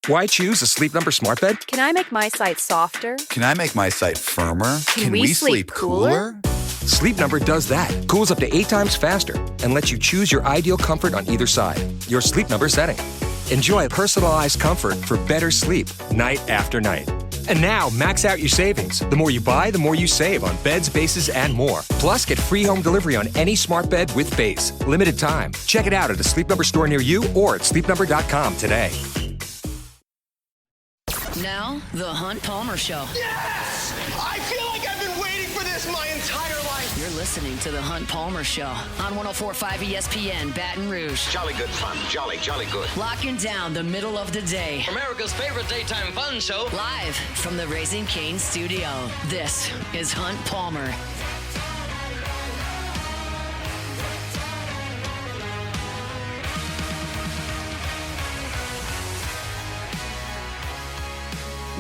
Why choose a Sleep Number smart bed? Can I make my site softer? Can I make my site firmer? Can we sleep cooler? Sleep Number does that. Cools up to 8 times faster and lets you choose your ideal comfort on either side. Your Sleep Number setting. Enjoy personalized comfort for better sleep night after night. And now, max out your savings. The more you buy, the more you save on beds, bases, and more. Plus, get free home delivery on any smart bed with base. Limited time. Check it out at a Sleep Number store near you or at sleepnumber.com today. Now, the Hunt Palmer Show. Yes! I feel like I've been waiting for this my entire life. You're listening to the Hunt Palmer Show on 104.5 ESPN Baton Rouge. Jolly good fun. Jolly good. Locking down the middle of the day. America's favorite daytime fun show. Live from the Raising Cane's studio. This is Hunt Palmer.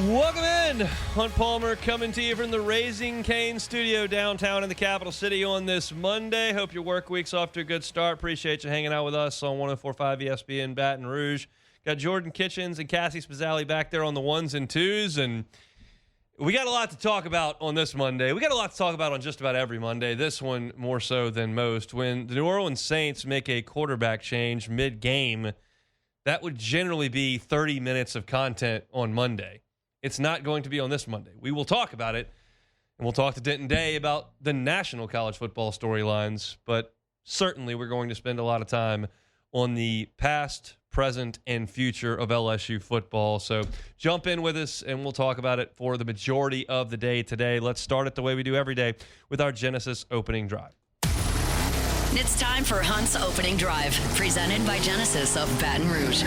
Welcome in. Hunt Palmer coming to you from the Raising Cane studio downtown in the capital city on this Monday. Hope your work week's off to a good start. Appreciate you hanging out with us on 104.5 ESPN Baton Rouge. Got Jordan Kitchens and Cassie Spazzali back there on the ones and twos, and we got a lot to talk about on this Monday. We got a lot to talk about on just about every Monday. This one more so than most. When the New Orleans Saints make a quarterback change mid-game, that would generally be 30 minutes of content on Monday. It's not going to be on this Monday. We will talk about it, and we'll talk to Didnt Day about the national college football storylines, but certainly we're going to spend a lot of time on the past, present, and future of LSU football. So jump in with us, and we'll talk about it for the majority of the day today. Let's start it the way we do every day with our Genesis opening drive. It's time for Hunt's opening drive, presented by Genesis of Baton Rouge.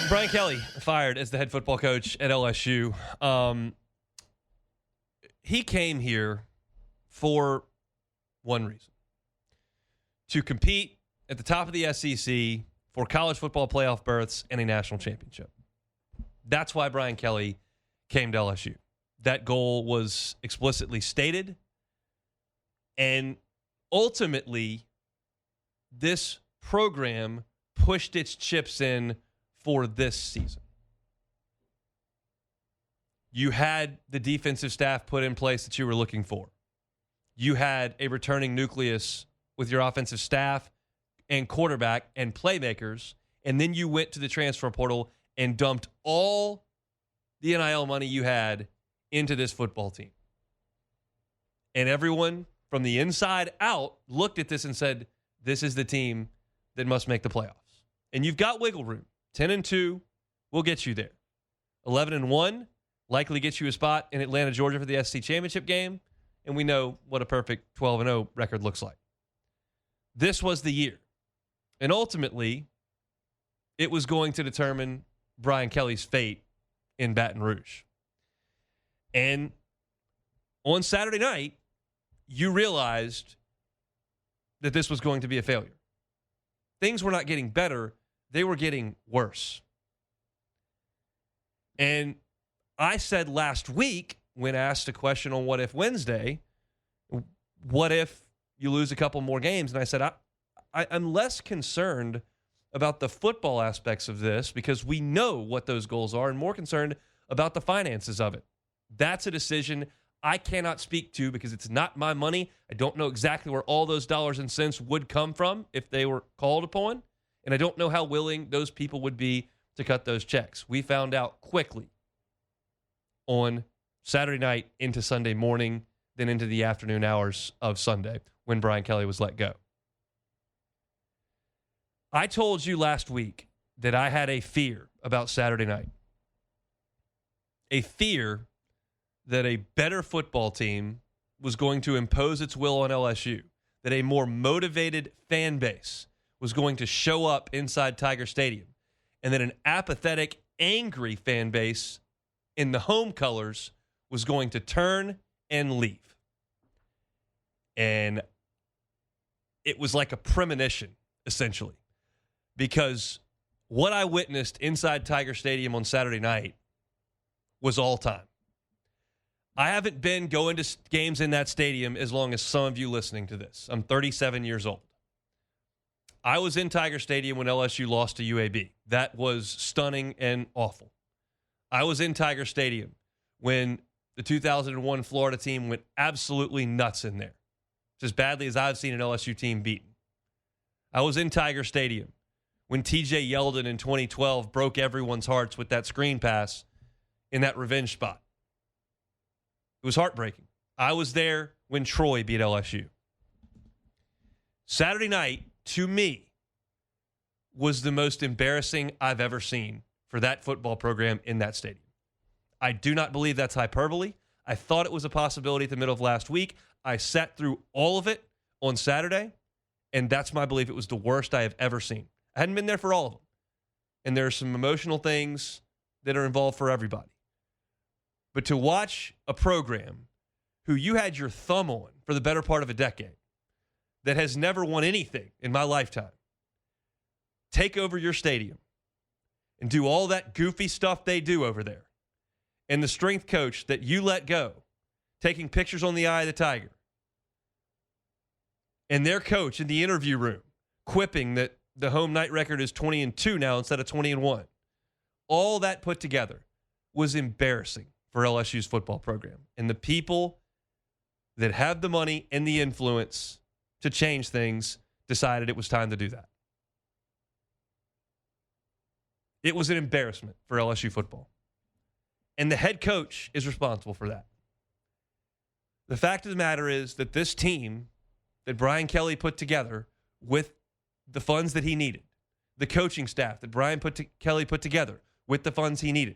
Brian Kelly fired as the head football coach at LSU. He came here for one reason: to compete at the top of the SEC for college football playoff berths and a national championship. That's why Brian Kelly came to LSU. That goal was explicitly stated, and ultimately, this program pushed its chips in for this season. You had the defensive staff put in place that you were looking for. You had a returning nucleus with your offensive staff and quarterback and playmakers, and then you went to the transfer portal and dumped all the NIL money you had into this football team. And everyone from the inside out looked at this and said, this is the team that must make the playoffs. And you've got wiggle room. 10-2 will get you there. 11-1 likely gets you a spot in Atlanta, Georgia for the SEC championship game, and we know what a perfect 12-0 record looks like. This was the year. And ultimately, it was going to determine Brian Kelly's fate in Baton Rouge. And on Saturday night, you realized that this was going to be a failure. Things were not getting better. They were getting worse. And I said last week, when asked a question on What If Wednesday, what if you lose a couple more games? And I said, I'm less concerned about the football aspects of this because we know what those goals are, and more concerned about the finances of it. That's a decision I cannot speak to because it's not my money. I don't know exactly where all those dollars and cents would come from if they were called upon. And I don't know how willing those people would be to cut those checks. We found out quickly on Saturday night into Sunday morning, then into the afternoon hours of Sunday when Brian Kelly was let go. I told you last week that I had a fear about Saturday night. A fear that a better football team was going to impose its will on LSU, that a more motivated fan base was going to show up inside Tiger Stadium, and that an apathetic, angry fan base in the home colors was going to turn and leave. And it was like a premonition, essentially, because what I witnessed inside Tiger Stadium on Saturday night was all time. I haven't been going to games in that stadium as long as some of you listening to this. I'm 37 years old. I was in Tiger Stadium when LSU lost to UAB. That was stunning and awful. I was in Tiger Stadium when the 2001 Florida team went absolutely nuts in there, just as badly as I've seen an LSU team beaten. I was in Tiger Stadium when TJ Yeldon in 2012 broke everyone's hearts with that screen pass in that revenge spot. It was heartbreaking. I was there when Troy beat LSU. Saturday night, to me, was the most embarrassing I've ever seen for that football program in that stadium. I do not believe that's hyperbole. I thought it was a possibility at the middle of last week. I sat through all of it on Saturday, and that's my belief. It was the worst I have ever seen. I hadn't been there for all of them. And there are some emotional things that are involved for everybody. But to watch a program who you had your thumb on for the better part of a decade, that has never won anything in my lifetime, take over your stadium and do all that goofy stuff they do over there, and the strength coach that you let go, taking pictures on the eye of the tiger, and their coach in the interview room quipping that the home night record is 20-2 now instead of 20-1. All that put together was embarrassing for LSU's football program. And the people that have the money and the influence to change things decided it was time to do that. It was an embarrassment for LSU football. And the head coach is responsible for that. The fact of the matter is that this team that Brian Kelly put together with the funds that he needed, the coaching staff that Kelly put together with the funds he needed,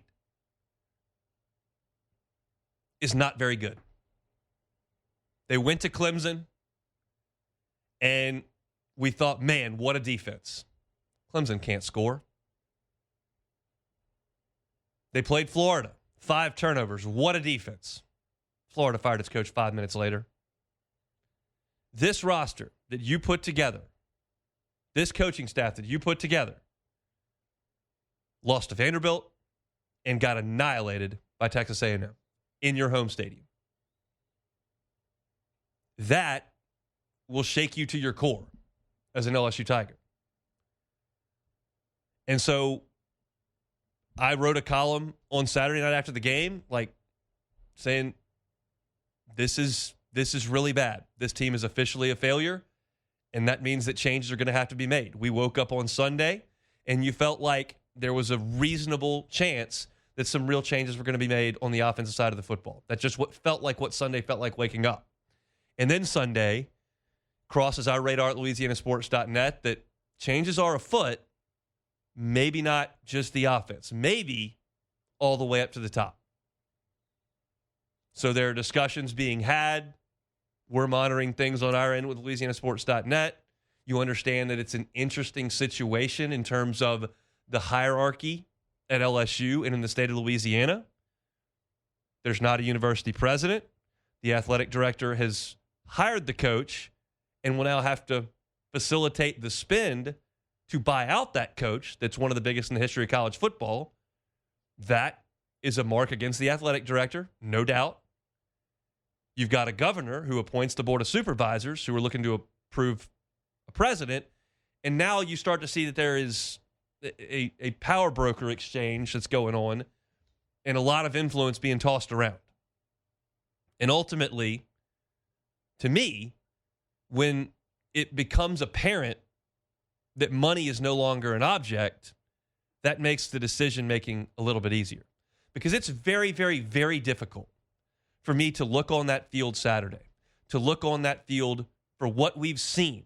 is not very good. They went to Clemson, and we thought, man, what a defense. Clemson can't score. They played Florida. 5 turnovers. What a defense. Florida fired its coach 5 minutes later. This roster that you put together, this coaching staff that you put together, lost to Vanderbilt and got annihilated by Texas A&M in your home stadium. That will shake you to your core as an LSU Tiger. And so I wrote a column on Saturday night after the game, saying this is really bad. This team is officially a failure, and that means that changes are going to have to be made. We woke up on Sunday, and you felt like there was a reasonable chance that some real changes were going to be made on the offensive side of the football. That's just what Sunday felt like waking up. And then Sunday crosses our radar at LouisianaSports.net that changes are afoot, maybe not just the offense, maybe all the way up to the top. So there are discussions being had. We're monitoring things on our end with LouisianaSports.net. You understand that it's an interesting situation in terms of the hierarchy at LSU and in the state of Louisiana. There's not a university president. The athletic director has hired the coach and will now have to facilitate the spend to buy out that coach that's one of the biggest in the history of college football. That is a mark against the athletic director, no doubt. You've got a governor who appoints the board of supervisors who are looking to approve a president. And now you start to see that there is a power broker exchange that's going on and a lot of influence being tossed around. And ultimately, to me, when it becomes apparent that money is no longer an object, that makes the decision-making a little bit easier. Because it's very, very, very difficult for me to look on that field Saturday, to look on that field for what we've seen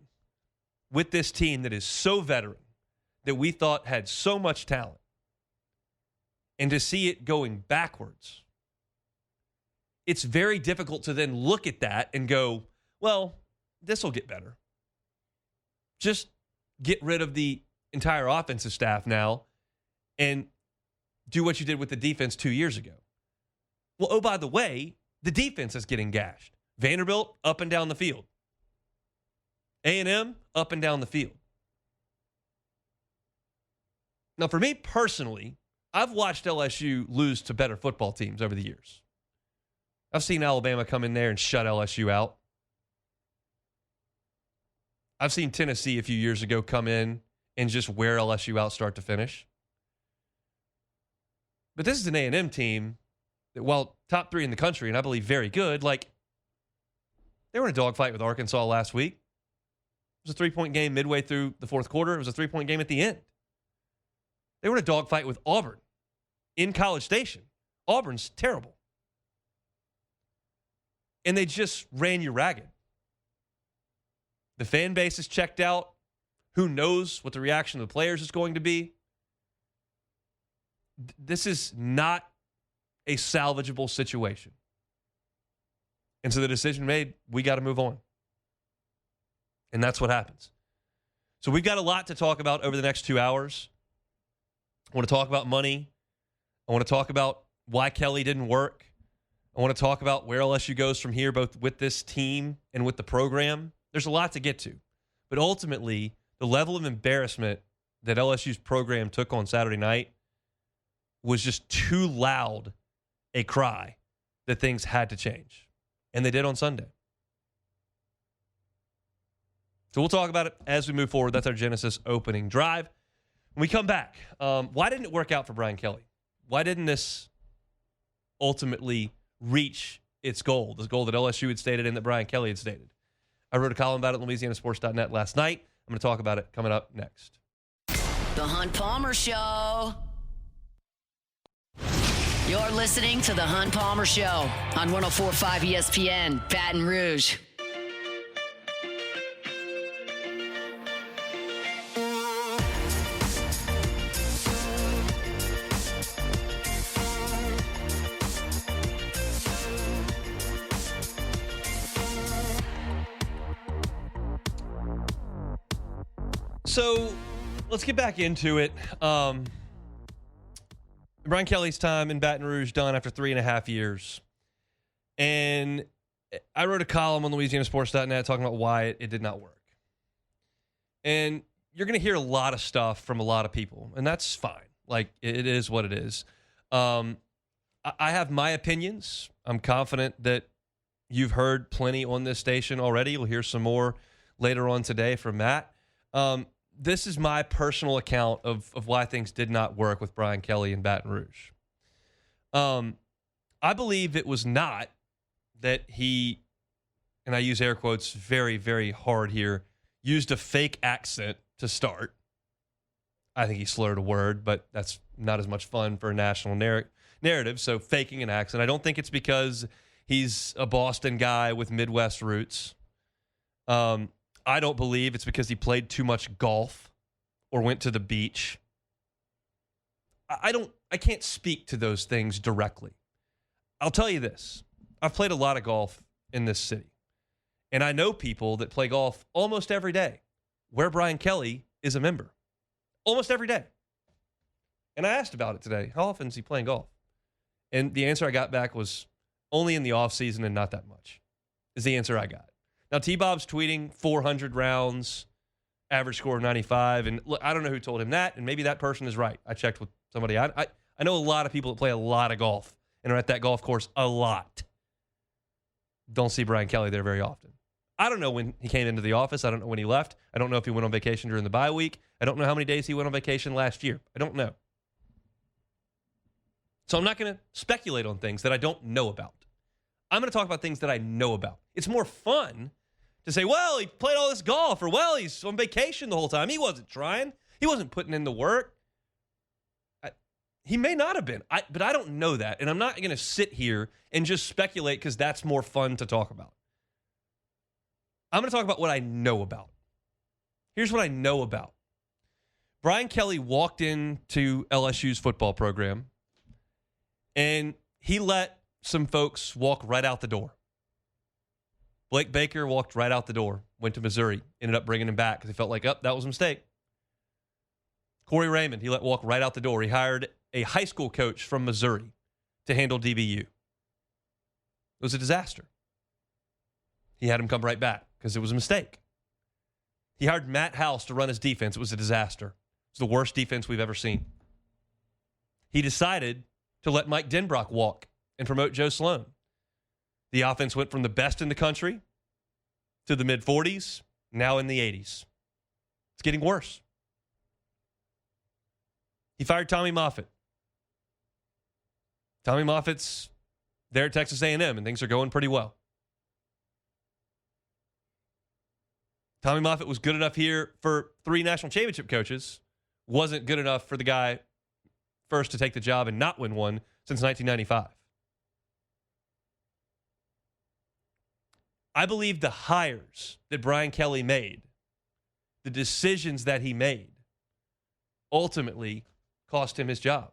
with this team that is so veteran, that we thought had so much talent, and to see it going backwards. It's very difficult to then look at that and go, well, this will get better. Just get rid of the entire offensive staff now and do what you did with the defense 2 years ago. Well, oh, by the way, the defense is getting gashed. Vanderbilt, up and down the field. A&M, up and down the field. Now, for me personally, I've watched LSU lose to better football teams over the years. I've seen Alabama come in there and shut LSU out. I've seen Tennessee a few years ago come in and just wear LSU out start to finish. But this is an A&M team that, while top 3 in the country, and I believe very good, like, they were in a dogfight with Arkansas last week. It was a 3-point game midway through the fourth quarter. It was a 3-point game at the end. They were in a dogfight with Auburn in College Station. Auburn's terrible. And they just ran you ragged. The fan base is checked out. Who knows what the reaction of the players is going to be? This is not a salvageable situation. And so the decision made, we got to move on. And that's what happens. So we've got a lot to talk about over the next 2 hours. I want to talk about money. I want to talk about why Kelly didn't work. I want to talk about where LSU goes from here, both with this team and with the program. There's a lot to get to. But ultimately, the level of embarrassment that LSU's program took on Saturday night was just too loud a cry that things had to change. And they did on Sunday. So we'll talk about it as we move forward. That's our Genesis opening drive. When we come back, why didn't it work out for Brian Kelly? Why didn't this ultimately reach its goal, the goal that LSU had stated and that Brian Kelly had stated? I wrote a column about it at LouisianaSports.net last night. I'm going to talk about it coming up next. The Hunt Palmer Show. You're listening to The Hunt Palmer Show on 104.5 ESPN, Baton Rouge. So let's get back into it. Brian Kelly's time in Baton Rouge done after 3.5 years. And I wrote a column on LouisianaSports.net talking about why it did not work. And you're going to hear a lot of stuff from a lot of people, and that's fine. Like, it is what it is. I have my opinions. I'm confident that you've heard plenty on this station already. You'll hear some more later on today from Matt. This is my personal account of why things did not work with Brian Kelly in Baton Rouge. I believe it was not that he, and I use air quotes very, very hard here, used a fake accent to start. I think he slurred a word, but that's not as much fun for a national narrative, so faking an accent. I don't think it's because he's a Boston guy with Midwest roots. I don't believe it's because he played too much golf or went to the beach. I can't speak to those things directly. I'll tell you this. I've played a lot of golf in this city, and I know people that play golf almost every day, where Brian Kelly is a member. Almost every day. And I asked about it today. How often is he playing golf? And the answer I got back was only in the off season and not that much, is the answer I got. Now, T-Bob's tweeting 400 rounds, average score of 95. And look, I don't know who told him that, and maybe that person is right. I checked with somebody. I know a lot of people that play a lot of golf and are at that golf course a lot. Don't see Brian Kelly there very often. I don't know when he came into the office. I don't know when he left. I don't know if he went on vacation during the bye week. I don't know how many days he went on vacation last year. I don't know. So I'm not going to speculate on things that I don't know about. I'm going to talk about things that I know about. It's more fun to say, well, he played all this golf, or, well, he's on vacation the whole time. He wasn't trying. He wasn't putting in the work. He may not have been, but I don't know that. And I'm not going to sit here and just speculate because that's more fun to talk about. I'm going to talk about what I know about. Here's what I know about. Brian Kelly walked into LSU's football program, and he let some folks walk right out the door. Blake Baker walked right out the door, went to Missouri, ended up bringing him back because he felt like, that was a mistake. Corey Raymond, he let walk right out the door. He hired a high school coach from Missouri to handle DBU. It was a disaster. He had him come right back because it was a mistake. He hired Matt House to run his defense. It was a disaster. It was the worst defense we've ever seen. He decided to let Mike Denbrock walk and promote Joe Sloan. The offense went from the best in the country to the mid-40s, now in the 80s. It's getting worse. He fired Tommy Moffitt. Tommy Moffitt's there at Texas A&M, and things are going pretty well. Tommy Moffitt was good enough here for 3 national championship coaches. Wasn't good enough for the guy first to take the job and not win one since 1995. I believe the hires that Brian Kelly made, the decisions that he made, ultimately cost him his job.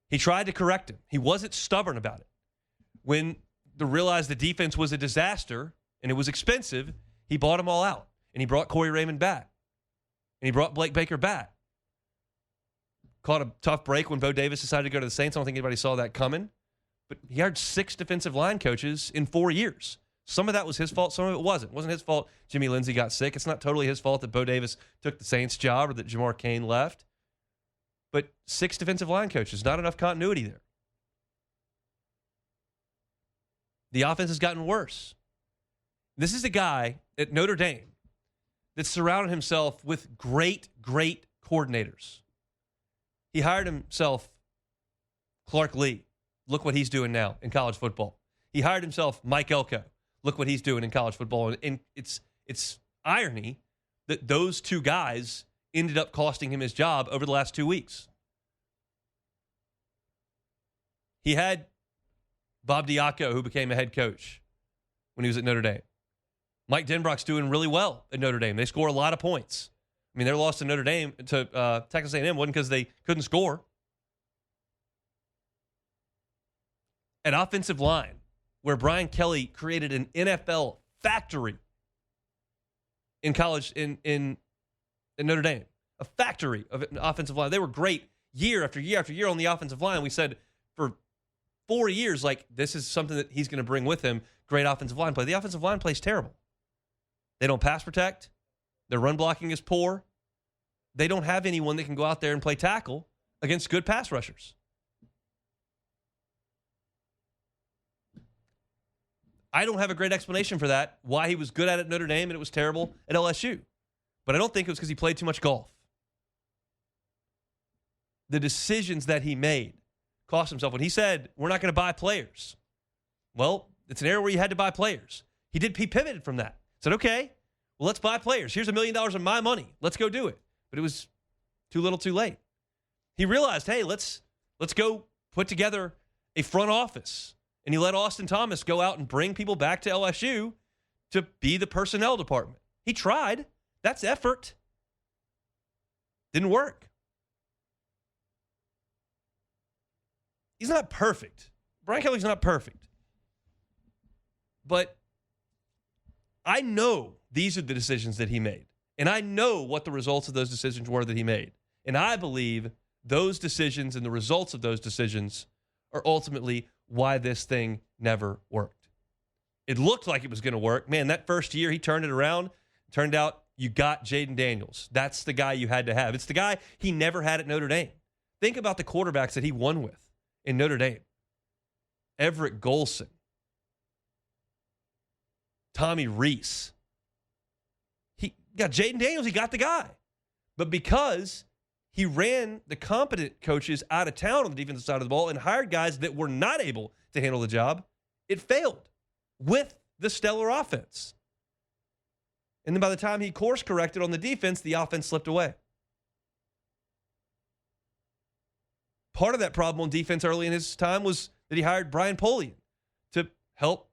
He tried to correct him. He wasn't stubborn about it. When they realized the defense was a disaster and it was expensive, he bought them all out. And he brought Corey Raymond back. And he brought Blake Baker back. Caught a tough break when Bo Davis decided to go to the Saints. I don't think anybody saw that coming. But he hired 6 defensive line coaches in 4 years. Some of that was his fault. Some of it wasn't. It wasn't his fault Jimmy Lindsey got sick. It's not totally his fault that Bo Davis took the Saints job or that Jamar Cain left. But 6 defensive line coaches, not enough continuity there. The offense has gotten worse. This is a guy at Notre Dame that surrounded himself with great, great coordinators. He hired himself Clark Lee. Look what he's doing now in college football. He hired himself Mike Elko. Look what he's doing in college football. And it's irony that those 2 guys ended up costing him his job over the last 2 weeks. He had Bob Diaco, who became a head coach when he was at Notre Dame. Mike Denbrock's doing really well at Notre Dame. They score a lot of points. I mean, their loss to Notre Dame, to Texas A&M, wasn't because they couldn't score. At offensive line, where Brian Kelly created an NFL factory in college in Notre Dame, a factory of an offensive line. They were great year after year after year on the offensive line. We said for 4 years, like, this is something that he's going to bring with him, great offensive line play. The offensive line play is terrible. They don't pass protect. Their run blocking is poor. They don't have anyone that can go out there and play tackle against good pass rushers. I don't have a great explanation for that, why he was good at it at Notre Dame and it was terrible at LSU. But I don't think it was because he played too much golf. The decisions that he made cost himself. When he said, we're not going to buy players, well, it's an area where you had to buy players. He pivoted from that. Said, okay, well, let's buy players. Here's $1 million of my money. Let's go do it. But it was too little too late. He realized, hey, let's go put together a front office. And he let Austin Thomas go out and bring people back to LSU to be the personnel department. He tried. That's effort. Didn't work. He's not perfect. Brian Kelly's not perfect. But I know these are the decisions that he made. And I know what the results of those decisions were that he made. And I believe those decisions and the results of those decisions are ultimately why this thing never worked. It looked like it was going to work. Man, that first year he turned it around. Turned out you got Jaden Daniels. That's the guy you had to have. It's the guy he never had at Notre Dame. Think about the quarterbacks that he won with in Notre Dame. Everett Golson. Tommy Reese. He got Jaden Daniels. He got the guy. But because he ran the competent coaches out of town on the defensive side of the ball and hired guys that were not able to handle the job, it failed with the stellar offense. And then by the time he course corrected on the defense, the offense slipped away. Part of that problem on defense early in his time was that he hired Brian Polian to help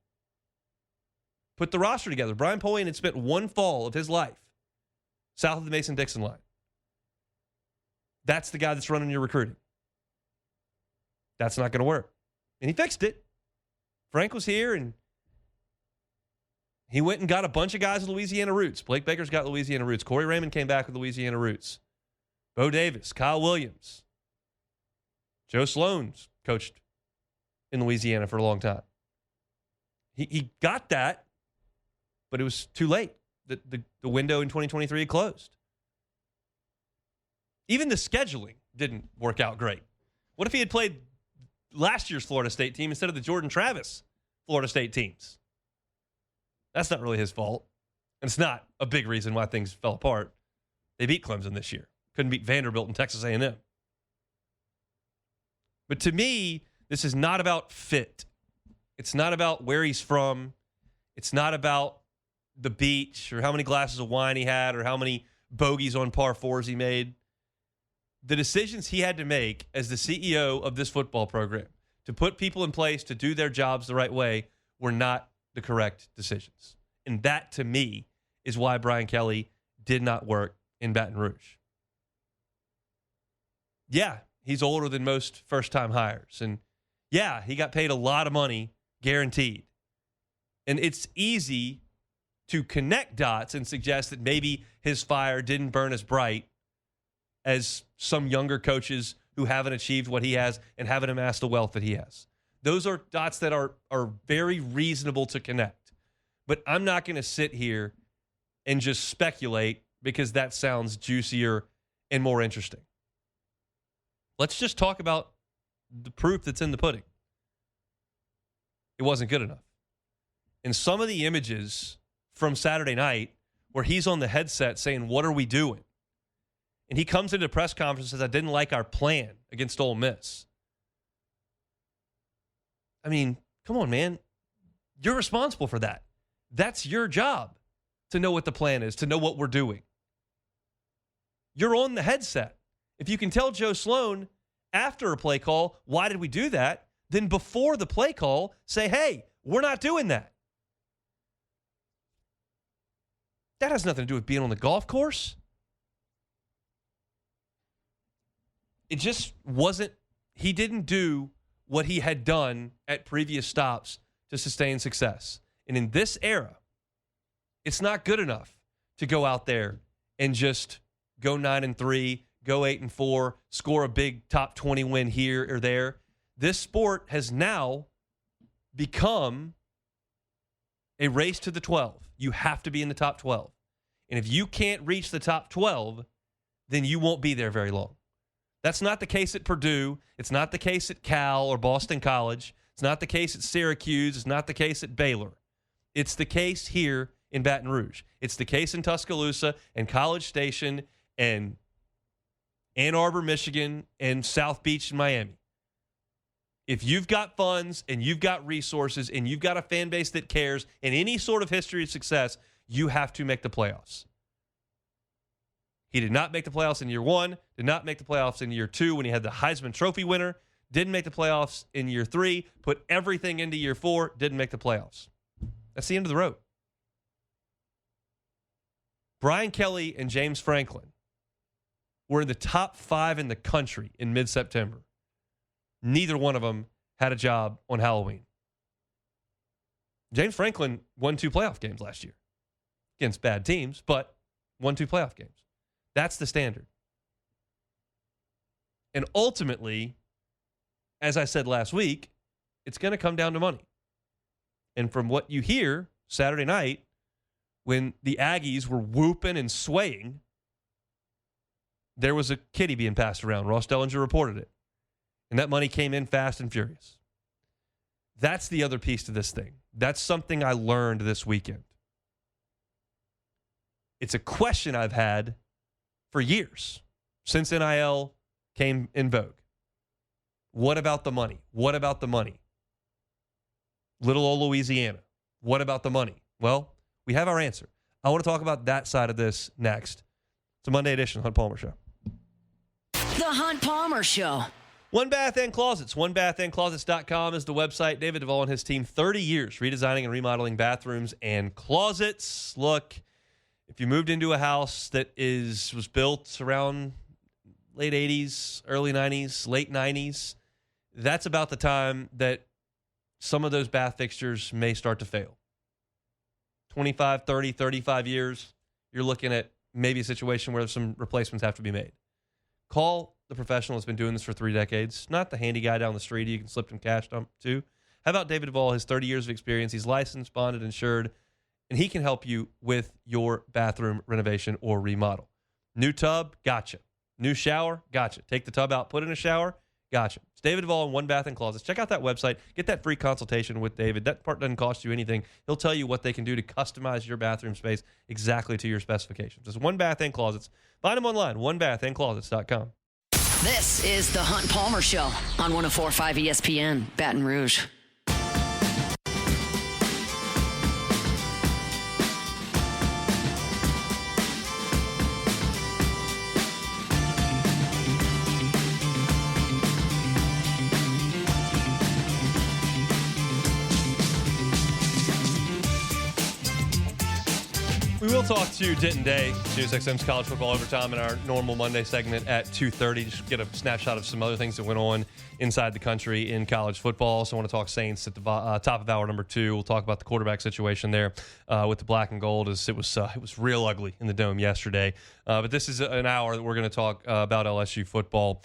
put the roster together. Brian Polian had spent one fall of his life south of the Mason-Dixon line. That's the guy that's running your recruiting. That's not going to work. And he fixed it. Frank was here, and he went and got a bunch of guys with Louisiana roots. Blake Baker's got Louisiana roots. Corey Raymond came back with Louisiana roots. Bo Davis, Kyle Williams. Joe Sloan's coached in Louisiana for a long time. He got that, but it was too late. The window in 2023 had closed. Even the scheduling didn't work out great. What if he had played last year's Florida State team instead of the Jordan Travis Florida State teams? That's not really his fault. And it's not a big reason why things fell apart. They beat Clemson this year. Couldn't beat Vanderbilt and Texas A&M. But to me, this is not about fit. It's not about where he's from. It's not about the beach or how many glasses of wine he had or how many bogeys on par fours he made. The decisions he had to make as the CEO of this football program to put people in place to do their jobs the right way were not the correct decisions. And that, to me, is why Brian Kelly did not work in Baton Rouge. Yeah, he's older than most first-time hires. And yeah, he got paid a lot of money, guaranteed. And it's easy to connect dots and suggest that maybe his fire didn't burn as bright as some younger coaches who haven't achieved what he has and haven't amassed the wealth that he has. Those are dots that are very reasonable to connect. But I'm not going to sit here and just speculate because that sounds juicier and more interesting. Let's just talk about the proof that's in the pudding. It wasn't good enough. And some of the images from Saturday night where he's on the headset saying, "What are we doing?" And he comes into a press conference and says, "I didn't like our plan against Ole Miss." I mean, come on, man. You're responsible for that. That's your job to know what the plan is, to know what we're doing. You're on the headset. If you can tell Joe Sloan after a play call, why did we do that? Then before the play call, say, hey, we're not doing that. That has nothing to do with being on the golf course. It just wasn't, he didn't do what he had done at previous stops to sustain success. And in this era, it's not good enough to go out there and just go 9-3, go 8-4, score a big top 20 win here or there. This sport has now become a race to the 12. You have to be in the top 12. And if you can't reach the top 12, then you won't be there very long. That's not the case at Purdue. It's not the case at Cal or Boston College. It's not the case at Syracuse. It's not the case at Baylor. It's the case here in Baton Rouge. It's the case in Tuscaloosa and College Station and Ann Arbor, Michigan, and South Beach in Miami. If you've got funds and you've got resources and you've got a fan base that cares and any sort of history of success, you have to make the playoffs. He did not make the playoffs in year one, did not make the playoffs in year two when he had the Heisman Trophy winner, didn't make the playoffs in year three, put everything into year four, didn't make the playoffs. That's the end of the road. Brian Kelly and James Franklin were in the top 5 in the country in mid-September. Neither one of them had a job on Halloween. James Franklin won 2 playoff games last year against bad teams, but won 2 playoff games. That's the standard. And ultimately, as I said last week, it's going to come down to money. And from what you hear Saturday night, when the Aggies were whooping and swaying, there was a kitty being passed around. Ross Dellinger reported it. And that money came in fast and furious. That's the other piece to this thing. That's something I learned this weekend. It's a question I've had for years, since NIL came in vogue. What about the money? What about the money? Little old Louisiana. What about the money? Well, we have our answer. I want to talk about that side of this next. It's a Monday edition of the Hunt Palmer Show. The Hunt Palmer Show. One Bath and Closets. OneBathAndClosets.com is the website. David Duvall and his team, 30 years redesigning and remodeling bathrooms and closets. Look, if you moved into a house that was built around late 80s, early 90s, late 90s, that's about the time that some of those bath fixtures may start to fail. 25, 30, 35 years, you're looking at maybe a situation where some replacements have to be made. Call the professional that's been doing this for 3 decades, not the handy guy down the street you can slip some cash dump to. How about David Duvall, his 30 years of experience? He's licensed, bonded, insured, and he can help you with your bathroom renovation or remodel. New tub? Gotcha. New shower? Gotcha. Take the tub out, put in a shower, Gotcha. It's David Duvall in One Bath and Closets. Check out that website. Get that free consultation with David. That part doesn't cost you anything. He'll tell you what they can do to customize your bathroom space exactly to your specifications. It's One Bath and Closets. Find them online, onebathandclosets.com. This is the Hunt Palmer Show on 104.5 ESPN, Baton Rouge. We will talk to Didnt Day, SiriusXM's College Football Overtime, in our normal Monday segment at 2:30. Just get a snapshot of some other things that went on inside the country in college football. Also want to talk Saints at the top of hour number 2. We'll talk about the quarterback situation there with the black and gold. As it was real ugly in the Dome yesterday. But this is an hour that we're going to talk about LSU football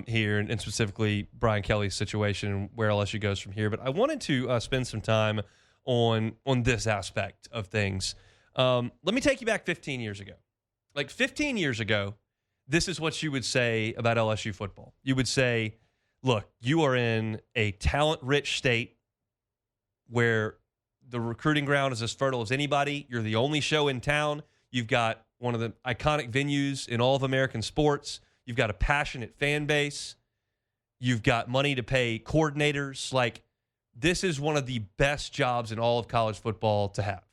here, and specifically Brian Kelly's situation and where LSU goes from here. But I wanted to spend some time on this aspect of things. Let me take you back 15 years ago. Like 15 years ago, this is what you would say about LSU football. You would say, look, you are in a talent-rich state where the recruiting ground is as fertile as anybody. You're the only show in town. You've got one of the iconic venues in all of American sports. You've got a passionate fan base. You've got money to pay coordinators. Like, this is one of the best jobs in all of college football to have.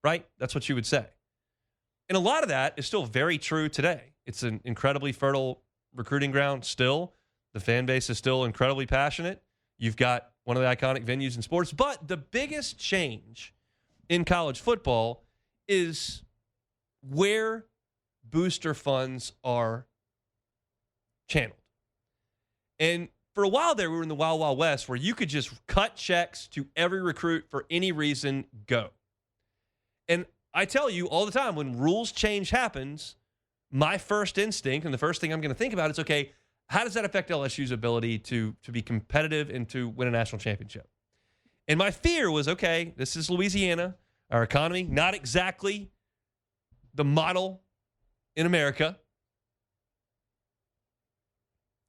Right? That's what you would say. And a lot of that is still very true today. It's an incredibly fertile recruiting ground still. The fan base is still incredibly passionate. You've got one of the iconic venues in sports. But the biggest change in college football is where booster funds are channeled. And for a while there, we were in the Wild Wild West where you could just cut checks to every recruit for any reason, go. And I tell you all the time, when rules change happens, my first instinct and the first thing I'm going to think about is, okay, how does that affect LSU's ability to be competitive and to win a national championship? And my fear was, okay, this is Louisiana, our economy, not exactly the model in America.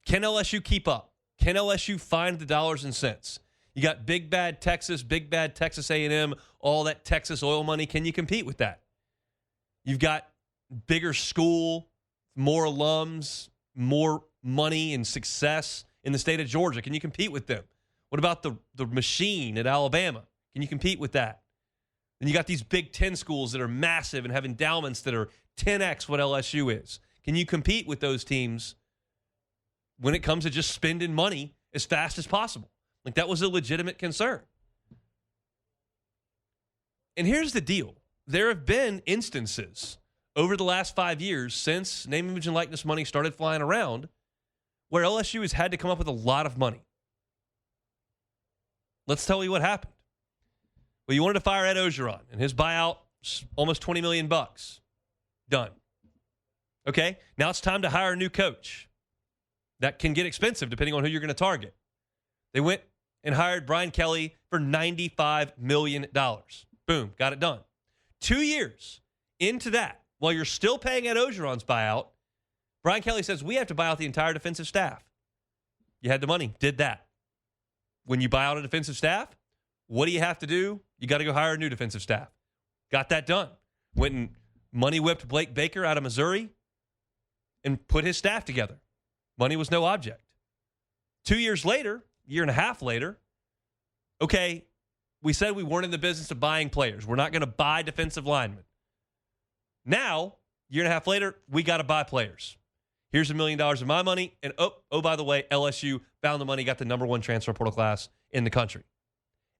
Can LSU keep up? Can LSU find the dollars and cents? You got big bad Texas A&M, all that Texas oil money. Can you compete with that? You've got bigger school, more alums, more money and success in the state of Georgia. Can you compete with them? What about the machine at Alabama? Can you compete with that? Then you got these Big Ten schools that are massive and have endowments that are 10x what LSU is. Can you compete with those teams when it comes to just spending money as fast as possible? Like, that was a legitimate concern. And here's the deal. There have been instances over the last 5 years since name, image, and likeness money started flying around where LSU has had to come up with a lot of money. Let's tell you what happened. Well, you wanted to fire Ed Ogeron, and his buyout, almost $20 million. Done. Okay, now it's time to hire a new coach. That can get expensive depending on who you're going to target. They went and hired Brian Kelly for $95 million. Boom, got it done. 2 years into that, while you're still paying Ed Ogeron's buyout, Brian Kelly says, we have to buy out the entire defensive staff. You had the money, did that. When you buy out a defensive staff, what do you have to do? You got to go hire a new defensive staff. Got that done. Went and money whipped Blake Baker out of Missouri and put his staff together. Money was no object. 2 years later, year and a half later, okay, we said we weren't in the business of buying players. We're not going to buy defensive linemen. Now, year and a half later, we got to buy players. Here's $1 million of my money. And oh, by the way, LSU found the money, got the number 1 transfer portal class in the country.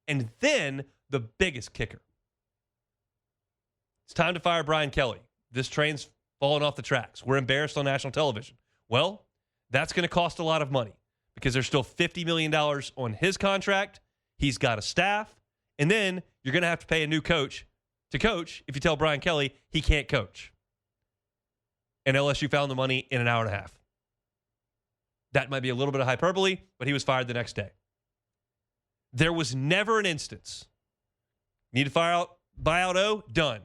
And then the biggest kicker. It's time to fire Brian Kelly. This train's fallen off the tracks. We're embarrassed on national television. Well, that's going to cost a lot of money because there's still $50 million on his contract. He's got a staff. And then you're going to have to pay a new coach to coach if you tell Brian Kelly he can't coach. And LSU found the money in an hour and a half. That might be a little bit of hyperbole, but he was fired the next day. There was never an instance. Need to buy out O? Done.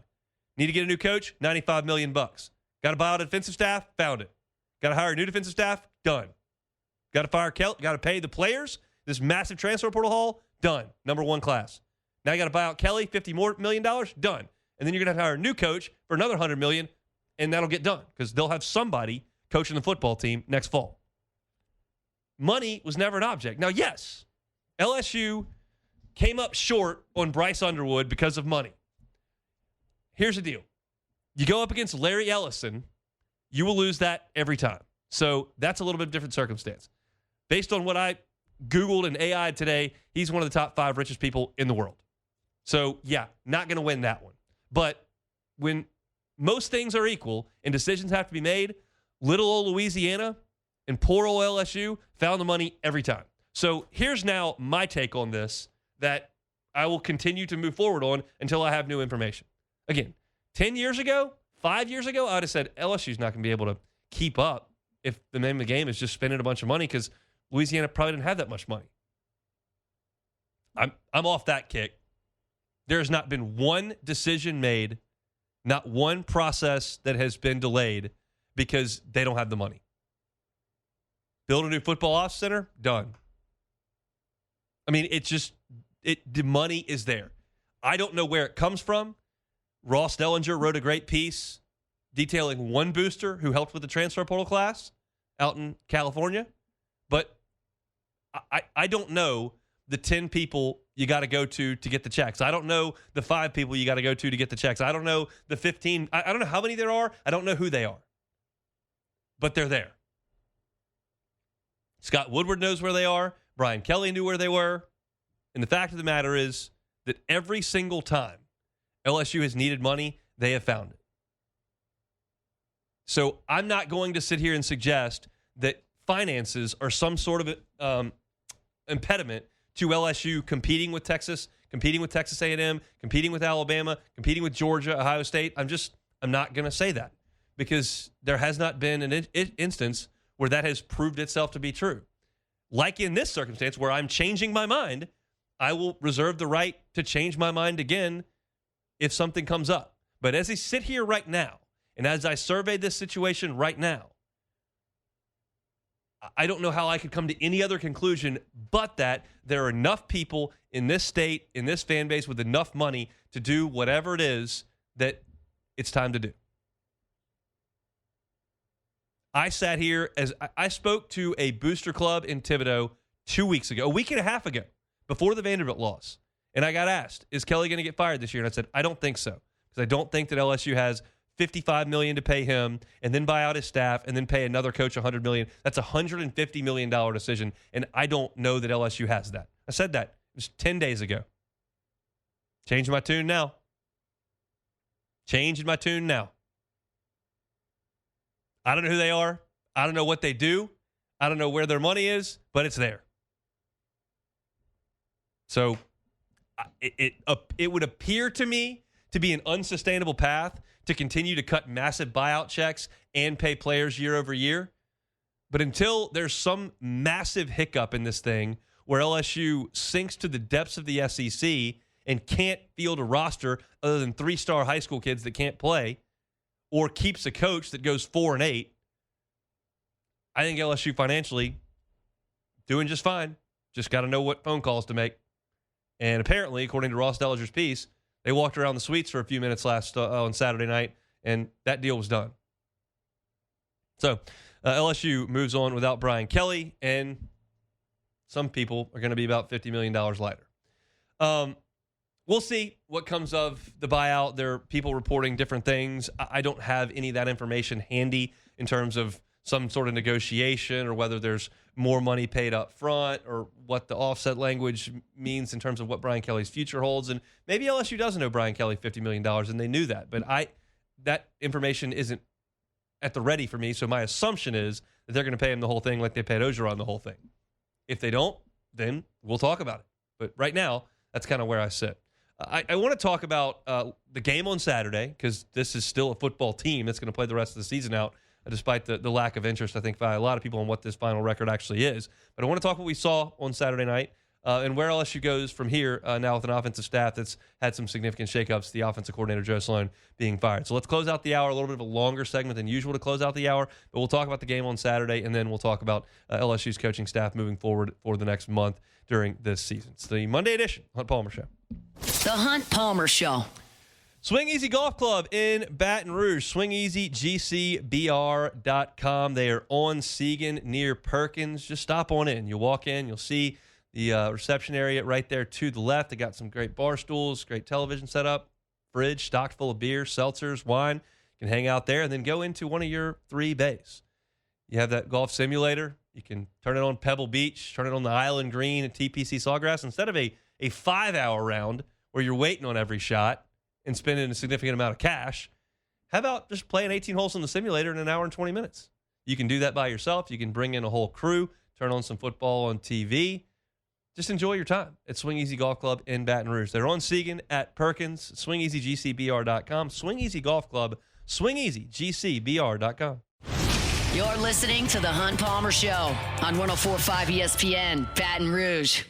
Need to get a new coach? $95 million. Got to buy out a defensive staff? Found it. Got to hire a new defensive staff? Done. Got to fire Kelly. Got to pay the players. This massive transfer portal haul, done. Number one class. Now you got to buy out Kelly, $50 million more, done. And then you're going to hire a new coach for another $100 million, and that'll get done because they'll have somebody coaching the football team next fall. Money was never an object. Now, yes, LSU came up short on Bryce Underwood because of money. Here's the deal. You go up against Larry Ellison, you will lose that every time. So that's a little bit different circumstance. Based on what I Googled and AI'd today, he's one of the top 5 richest people in the world. So, yeah, not going to win that one. But when most things are equal and decisions have to be made, little old Louisiana and poor old LSU found the money every time. So here's now my take on this that I will continue to move forward on until I have new information. Again, 10 years ago, 5 years ago, I would have said LSU's not going to be able to keep up if the name of the game is just spending a bunch of money because Louisiana probably didn't have that much money. I'm off that kick. There has not been one decision made, not one process that has been delayed because they don't have the money. Build a new football ops center, done. I mean, the money is there. I don't know where it comes from. Ross Dellinger wrote a great piece detailing one booster who helped with the transfer portal class out in California. But I don't know the 10 people you got to go to get the checks. I don't know the 5 people you got to go to get the checks. I don't know the 15. I don't know how many there are. I don't know who they are. But they're there. Scott Woodward knows where they are. Brian Kelly knew where they were. And the fact of the matter is that every single time LSU has needed money, they have found it. So I'm not going to sit here and suggest that finances are some sort of impediment to LSU competing with Texas A&M, competing with Alabama, competing with Georgia, Ohio State. I'm not going to say that because there has not been an instance where that has proved itself to be true. Like in this circumstance where I'm changing my mind, I will reserve the right to change my mind again if something comes up. But as I sit here right now, and as I survey this situation right now, I don't know how I could come to any other conclusion but that there are enough people in this state, in this fan base with enough money to do whatever it is that it's time to do. I sat here as I spoke to a booster club in Thibodaux 2 weeks ago, a week and a half ago, before the Vanderbilt loss. And I got asked, is Kelly going to get fired this year? And I said, I don't think so. Because I don't think that LSU has $55 million to pay him and then buy out his staff and then pay another coach $100 million. That's a $150 million decision. And I don't know that LSU has that. I said that. It was 10 days ago. Changing my tune now. Changing my tune now. I don't know who they are. I don't know what they do. I don't know where their money is, but it's there. So it would appear to me to be an unsustainable path to continue to cut massive buyout checks and pay players year over year. But until there's some massive hiccup in this thing where LSU sinks to the depths of the SEC and can't field a roster other than 3-star high school kids that can't play, or keeps a coach that goes 4-8, I think LSU financially doing just fine. Just got to know what phone calls to make. And apparently, according to Ross Dellinger's piece, they walked around the suites for a few minutes on Saturday night, and that deal was done. So LSU moves on without Brian Kelly, and some people are going to be about $50 million lighter. We'll see what comes of the buyout. There are people reporting different things. I don't have any of that information handy in terms of some sort of negotiation or whether there's more money paid up front or what the offset language means in terms of what Brian Kelly's future holds. And maybe LSU doesn't owe Brian Kelly $50 million, and they knew that. But that information isn't at the ready for me, so my assumption is that they're going to pay him the whole thing like they paid Ogeron the whole thing. If they don't, then we'll talk about it. But right now, that's kind of where I sit. I want to talk about the game on Saturday because this is still a football team that's going to play the rest of the season out, despite the lack of interest, I think, by a lot of people on what this final record actually is. But I want to talk what we saw on Saturday night. and where LSU goes from here now with an offensive staff that's had some significant shakeups, the offensive coordinator, Joe Sloan, being fired. So let's close out the hour, a little bit of a longer segment than usual to close out the hour, but we'll talk about the game on Saturday, and then we'll talk about LSU's coaching staff moving forward for the next month during this season. It's the Monday edition, Hunt Palmer Show. The Hunt Palmer Show. Swing Easy Golf Club in Baton Rouge. SwingEasyGCBR.com. They are on Segan near Perkins. Just stop on in. You'll walk in. You'll see the reception area right there to the left. They got some great bar stools, great television setup, fridge stocked full of beer, seltzers, wine. You can hang out there and then go into one of your 3 bays. You have that golf simulator. You can turn it on Pebble Beach, turn it on the Island Green at TPC Sawgrass. Instead of a 5-hour round where you're waiting on every shot and spending a significant amount of cash, how about just playing 18 holes in the simulator in an hour and 20 minutes? You can do that by yourself. You can bring in a whole crew, turn on some football on TV. Just enjoy your time at Swing Easy Golf Club in Baton Rouge. They're on Segan at Perkins, SwingEasyGCBR.com. Swing Easy Golf Club, SwingEasyGCBR.com. You're listening to The Hunt Palmer Show on 104.5 ESPN, Baton Rouge.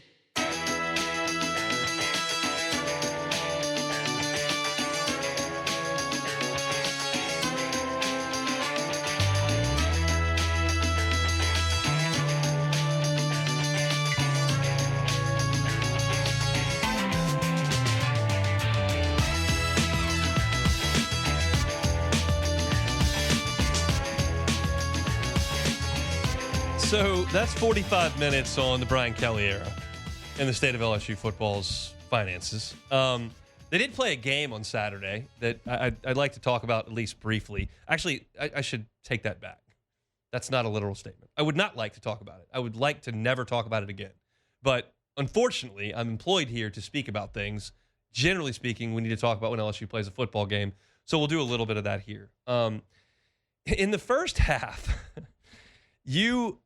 So that's 45 minutes on the Brian Kelly era in the state of LSU football's finances. They did play a game on Saturday that I'd like to talk about at least briefly. Actually, I should take that back. That's not a literal statement. I would not like to talk about it. I would like to never talk about it again. But unfortunately, I'm employed here to speak about things. Generally speaking, we need to talk about when LSU plays a football game. So we'll do a little bit of that here. In the first half, you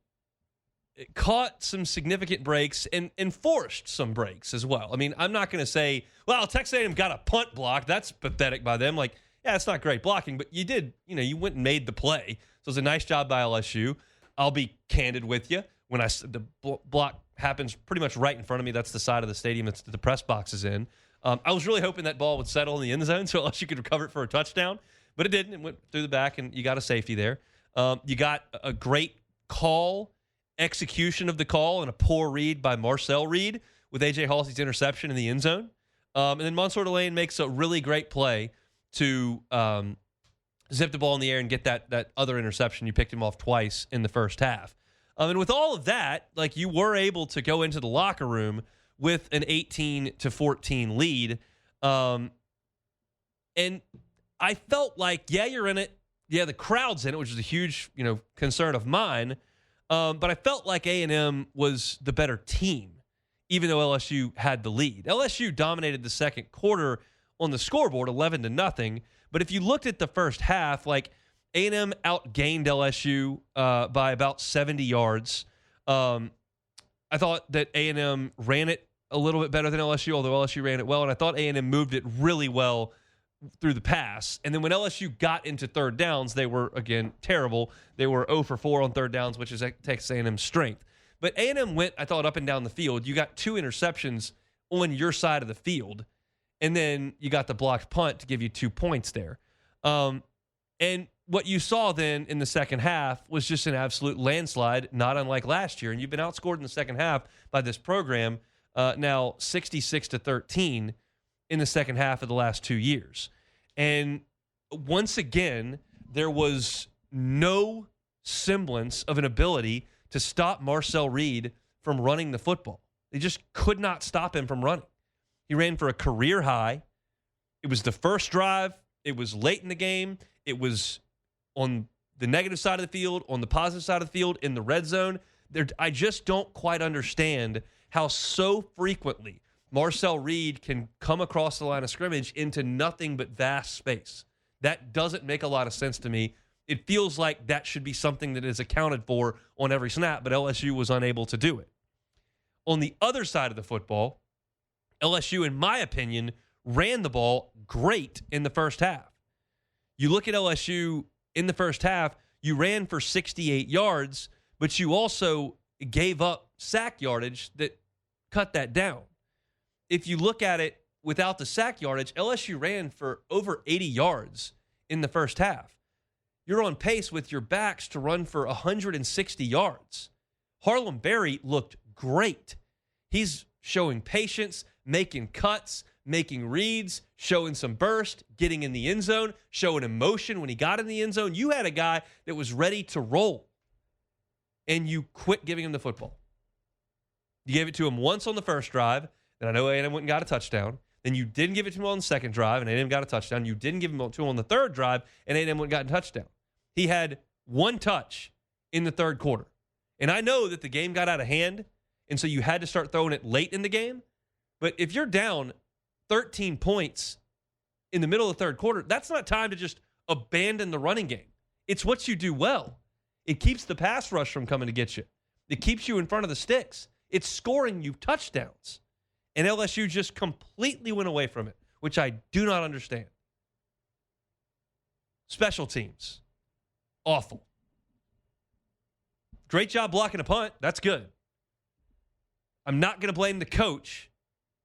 caught some significant breaks and enforced some breaks as well. I mean, I'm not going to say, well, Texas A&M got a punt block. That's pathetic by them. Like, yeah, it's not great blocking, but you did, you went and made the play. So it was a nice job by LSU. I'll be candid with you. When the block happens pretty much right in front of me, that's the side of the stadium that the press box is in. I was really hoping that ball would settle in the end zone so LSU could recover it for a touchdown, but it didn't. It went through the back, and you got a safety there. You got a great execution of the call, and a poor read by Marcel Reed with A.J. Halsey's interception in the end zone. And then Mansour Delane makes a really great play to zip the ball in the air and get that other interception. You picked him off twice in the first half. And with all of that, like, you were able to go into the locker room with an 18-14 lead. And I felt like, yeah, you're in it. Yeah, the crowd's in it, which is a huge, concern of mine. But I felt like A&M was the better team, even though LSU had the lead. LSU dominated the second quarter on the scoreboard, 11-0. But if you looked at the first half, like, A&M outgained LSU by about 70 yards. I thought that A&M ran it a little bit better than LSU, although LSU ran it well, and I thought A&M moved it really well through the pass. And then when LSU got into third downs, they were, again, terrible. They were 0 for 4 on third downs, which is Texas A&M's strength. But A&M went, I thought, up and down the field. You got 2 interceptions on your side of the field, and then you got the blocked punt to give you 2 points there. And what you saw then in the second half was just an absolute landslide, not unlike last year. And you've been outscored in the second half by this program, now 66-13 in the second half of the last 2 years. And once again, there was no semblance of an ability to stop Marcel Reed from running the football. They just could not stop him from running. He ran for a career high. It was the first drive. It was late in the game. It was on the negative side of the field, on the positive side of the field, in the red zone. I just don't quite understand how so frequently Marcel Reed can come across the line of scrimmage into nothing but vast space. That doesn't make a lot of sense to me. It feels like that should be something that is accounted for on every snap, but LSU was unable to do it. On the other side of the football, LSU, in my opinion, ran the ball great in the first half. You look at LSU in the first half, you ran for 68 yards, but you also gave up sack yardage that cut that down. If you look at it without the sack yardage, LSU ran for over 80 yards in the first half. You're on pace with your backs to run for 160 yards. Harlem Berry looked great. He's showing patience, making cuts, making reads, showing some burst, getting in the end zone, showing emotion when he got in the end zone. You had a guy that was ready to roll, and you quit giving him the football. You gave it to him once on the first drive, and I know A&M went and got a touchdown. Then you didn't give it to him on the second drive, and A&M got a touchdown. You didn't give it to him on the third drive, and A&M went and got a touchdown. He had one touch in the third quarter. And I know that the game got out of hand, and so you had to start throwing it late in the game. But if you're down 13 points in the middle of the third quarter, that's not time to just abandon the running game. It's what you do well. It keeps the pass rush from coming to get you. It keeps you in front of the sticks. It's scoring you touchdowns. And LSU just completely went away from it, which I do not understand. Special teams, awful. Great job blocking a punt. That's good. I'm not going to blame the coach,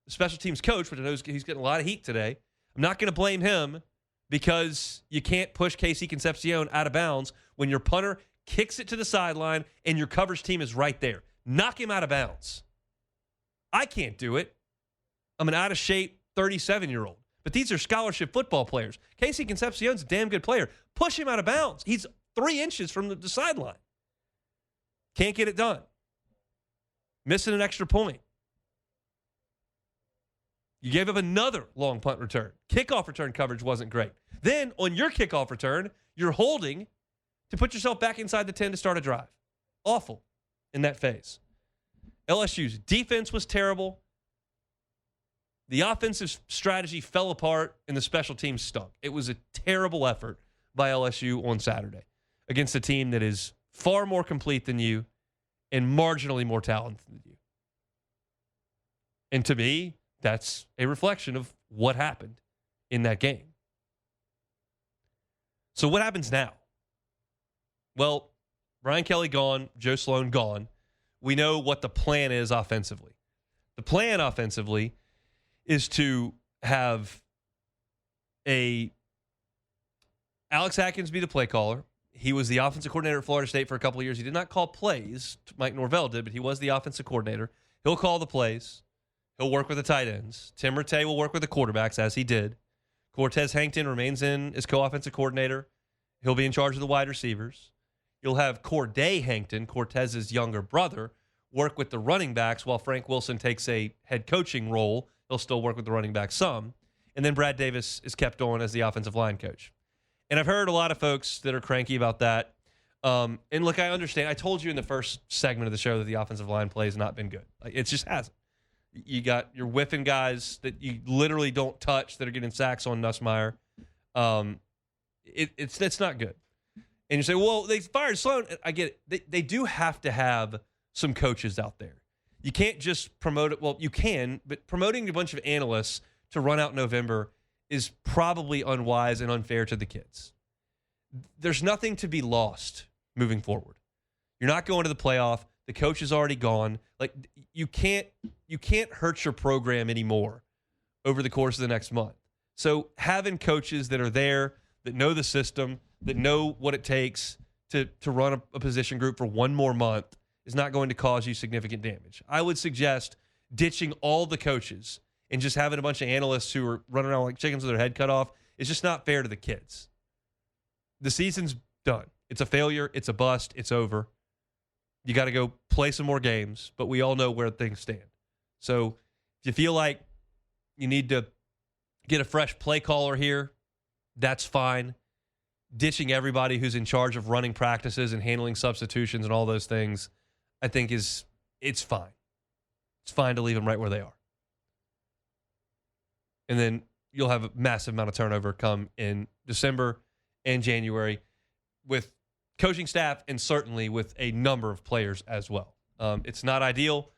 the special teams coach, which I know he's getting a lot of heat today. I'm not going to blame him because you can't push Casey Concepcion out of bounds when your punter kicks it to the sideline and your coverage team is right there. Knock him out of bounds. I can't do it. I'm an out-of-shape 37-year-old. But these are scholarship football players. Casey Concepcion's a damn good player. Push him out of bounds. He's 3 inches from the sideline. Can't get it done. Missing an extra point. You gave up another long punt return. Kickoff return coverage wasn't great. Then, on your kickoff return, you're holding to put yourself back inside the 10 to start a drive. Awful in that phase. LSU's defense was terrible. The offensive strategy fell apart, and the special teams stunk. It was a terrible effort by LSU on Saturday against a team that is far more complete than you and marginally more talented than you. And to me, that's a reflection of what happened in that game. So what happens now? Well, Brian Kelly gone, Joe Sloan gone. We know what the plan is offensively. The plan offensively is to have Alex Atkins be the play caller. He was the offensive coordinator at Florida State for a couple of years. He did not call plays. Mike Norvell did, but he was the offensive coordinator. He'll call the plays. He'll work with the tight ends. Tim Rattay will work with the quarterbacks, as he did. Cortez Hankton remains in as co-offensive coordinator. He'll be in charge of the wide receivers. You'll have Corday Hankton, Cortez's younger brother, work with the running backs while Frank Wilson takes a head coaching role. He'll still work with the running backs some. And then Brad Davis is kept on as the offensive line coach. And I've heard a lot of folks that are cranky about that. And look, I understand. I told you in the first segment of the show that the offensive line play has not been good. It just hasn't. You're whiffing guys that you literally don't touch that are getting sacks on Nussmeier. It's not good. And you say, well, they fired Sloan. I get it. They do have to have some coaches out there. You can't just promote it. Well, you can, but promoting a bunch of analysts to run out in November is probably unwise and unfair to the kids. There's nothing to be lost moving forward. You're not going to the playoff. The coach is already gone. Like you can't hurt your program anymore over the course of the next month. So having coaches that are there, that know the system, that know what it takes to run a position group for one more month is not going to cause you significant damage. I would suggest ditching all the coaches and just having a bunch of analysts who are running around like chickens with their head cut off is just not fair to the kids. The season's done. It's a failure. It's a bust. It's over. You got to go play some more games, but we all know where things stand. So if you feel like you need to get a fresh play caller here, that's fine. Ditching everybody who's in charge of running practices and handling substitutions and all those things, I think it's fine. It's fine to leave them right where they are. And then you'll have a massive amount of turnover come in December and January with coaching staff and certainly with a number of players as well. It's not ideal,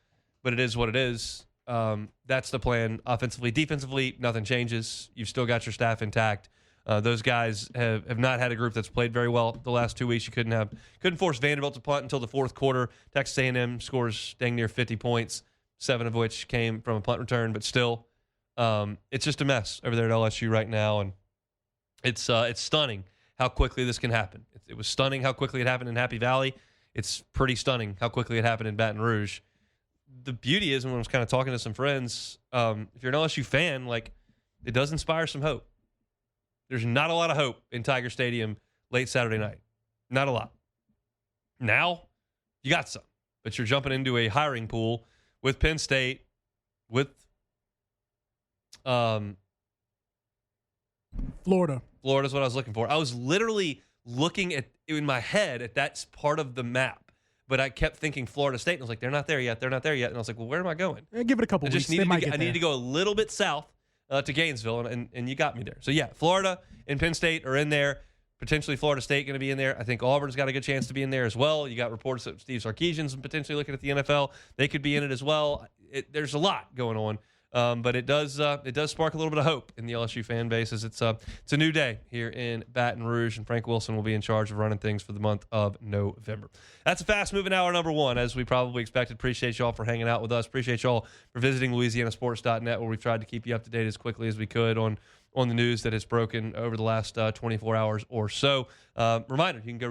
but it is what it is. That's the plan offensively. Defensively, nothing changes. You've still got your staff intact. Those guys have not had a group that's played very well the last 2 weeks. You couldn't force Vanderbilt to punt until the fourth quarter. Texas A&M scores dang near 50 points. 7 of which came from a punt return, but still, it's just a mess over there at LSU right now, and it's stunning how quickly this can happen. It was stunning how quickly it happened in Happy Valley. It's pretty stunning how quickly it happened in Baton Rouge. The beauty is, when I was kind of talking to some friends, if you're an LSU fan, like, it does inspire some hope. There's not a lot of hope in Tiger Stadium late Saturday night. Not a lot. Now, you got some. But you're jumping into a hiring pool with Penn State, with Florida. Florida's what I was looking for. I was literally looking at in my head at that part of the map, but I kept thinking Florida State, and I was like, they're not there yet. They're not there yet. And I was like, well, where am I going? Give it a couple weeks. I needed to go a little bit south to Gainesville, and you got me there. So, yeah, Florida and Penn State are in there. Potentially Florida State going to be in there. I think Auburn's got a good chance to be in there as well. You got reports that Steve Sarkisian's potentially looking at the NFL. They could be in it as well. There's a lot going on, but it does spark a little bit of hope in the LSU fan base as it's a new day here in Baton Rouge, and Frank Wilson will be in charge of running things for the month of November. That's a fast-moving hour number 1, as we probably expected. Appreciate y'all for hanging out with us. Appreciate y'all for visiting LouisianaSports.net, where we've tried to keep you up to date as quickly as we could on the news that has broken over the last 24 hours or so. Reminder, you can go